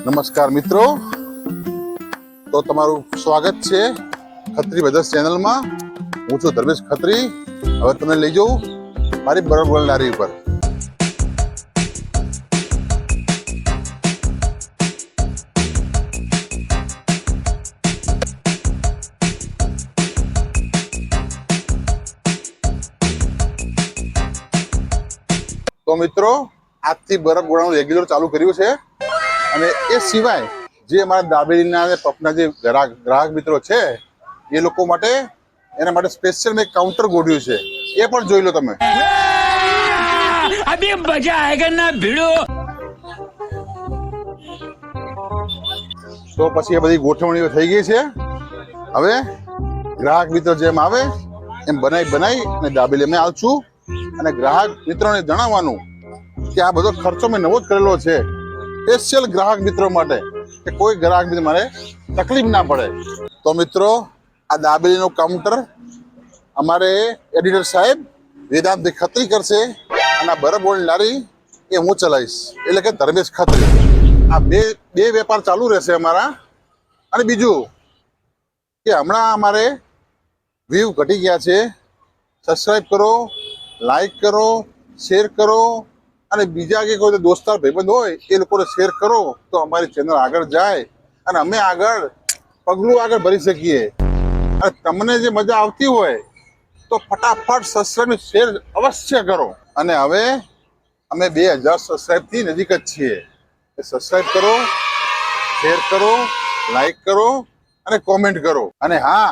નમસ્કાર મિત્રો, તો તમારું સ્વાગત છે ખત્રી બ્રધર્સ ચેનલમાં. હું છું ધર્મેશ ખત્રી. હવે તમને લઈ જાઉં મારી બરફ લારી ઉપર. તો મિત્રો, આજથી બરફ ગોળાનું રેગ્યુલર ચાલુ કર્યું છે. અને એ સિવાય જે અમારા દાબેલીના અને પફના જે ગ્રાહક મિત્રો છે એ લોકો માટે એના માટે સ્પેશિયલ મેં કાઉન્ટર ગોઠવ્યું છે. એ પણ જોઈ લો તમે. અભી મજા આયેગા ના ભીડો. તો પછી એ બધી ગોઠવણીઓ થઈ ગઈ છે. હવે ગ્રાહક મિત્રો જેમ આવે એમ બનાવી અને દાબેલી અમે આલશું. અને ગ્રાહક મિત્રોને જણાવવાનું કે આ બધો ખર્ચો મેં નવો જ કરેલો છે સ્પેશિયલ ગ્રાહક મિત્રો માટે, કે કોઈ ગ્રાહક મિત્રો મારે તકલીફ ના પડે. તો મિત્રો, આ દાબેલીનું કાઉન્ટર અમારે એડિટર સાહેબ વેદાંતભાઈ ખત્રી કરશે અને આ બરફની લારી એ હું ચલાવીશ, એટલે કે ધર્મેશ ખત્રી. આ બે વેપાર ચાલુ રહેશે અમારા. અને બીજું કે હમણાં અમારે વ્યૂ ઘટી ગયા છે. સબસ્ક્રાઈબ કરો, લાઈક કરો, શેર કરો અને બીજા કે કોઈ દોસ્તાર ભાઈબંધ હોય એ લોકોને શેર કરો તો અમારી ચેનલ આગળ જાય અને અમે પગલું આગળ ભરી શકીએ. અને તમને જે મજા આવતી હોય તો ફટાફટ સબસ્ક્રાઈબ શેર અવશ્ય કરો. અને હવે અમે 2000 સબસ્ક્રાઈબથી નજીક જ છીએ. સબસ્ક્રાઈબ કરો, શેર કરો, લાઈક કરો અને કોમેન્ટ કરો. અને હા,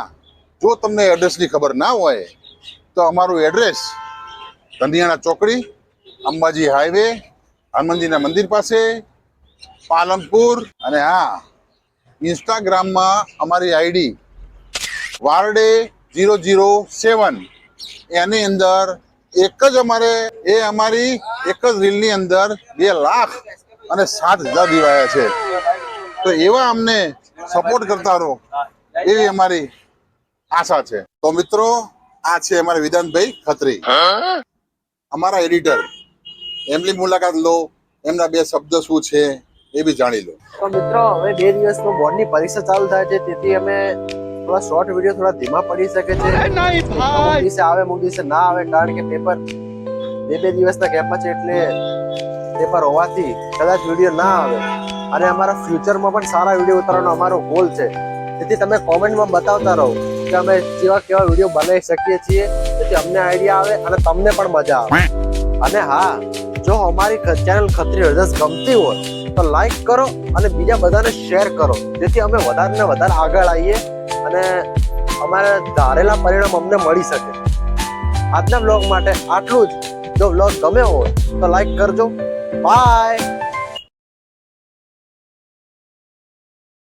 જો તમને એડ્રેસની ખબર ના હોય તો અમારું એડ્રેસ ધંધિયાણા ચોકડી, અંબાજી હાઈવે, હનુમાનજીના મંદિર પાસે, પાલનપુર. અને હા, ઇન્સ્ટાગ્રામમાં અમારી આઈડી વારડે 007. એની અંદર અમારી એક જ રીલની અંદર 2,07,000 વ્યૂ આવ્યા છે. તો એવા અમને સપોર્ટ કરતા રહો એવી અમારી આશા છે. તો મિત્રો, આ છે અમારા વેદાંતભાઈ ખત્રી, અમારા એડિટર. એમની મુલાકાત લો, એમના 2 શબ્દ શું છે એ બી જાણી લો. તો મિત્રો, હવે 2 દિવસમાં બોર્ડની પરીક્ષા ચાલુ થાય છે, તેથી અમે થોડા શોર્ટ વિડીયો થોડા ધીમા પડી શકે છે. અમુક દિવસે આવે, અમુક દિવસે ના આવે, કારણ કે પેપર 2 દિવસના ગેપમાં છે, એટલે પેપર હોવાથી કદાચ વિડીયો ના આવે. અને અમારા ફ્યુચરમાં પણ સારા વિડીયો ઉતારવાનો અમારો ગોલ છે. તેથી તમે કોમેન્ટમાં બતાવતા રહો કે અમે કેવા વિડીયો બનાવી શકીએ છીએ, જેથી અમને આઈડિયા આવે અને તમને પણ મજા આવે. અને હા, જો અમારી ચેનલ ખત્રી બ્રધર્સ ગમતી હોય તો લાઈક કરો અને બીજા બધાને શેર કરો, જેથી અમે વધારે ને વધારે આગળ આવીએ અને અમારે ધારેલા પરિણામ અમને મળી શકે. આજના બ્લોગ માટે આટલું જ. જો બ્લોગ ગમ્યો હોય તો લાઈક કરજો. બાય.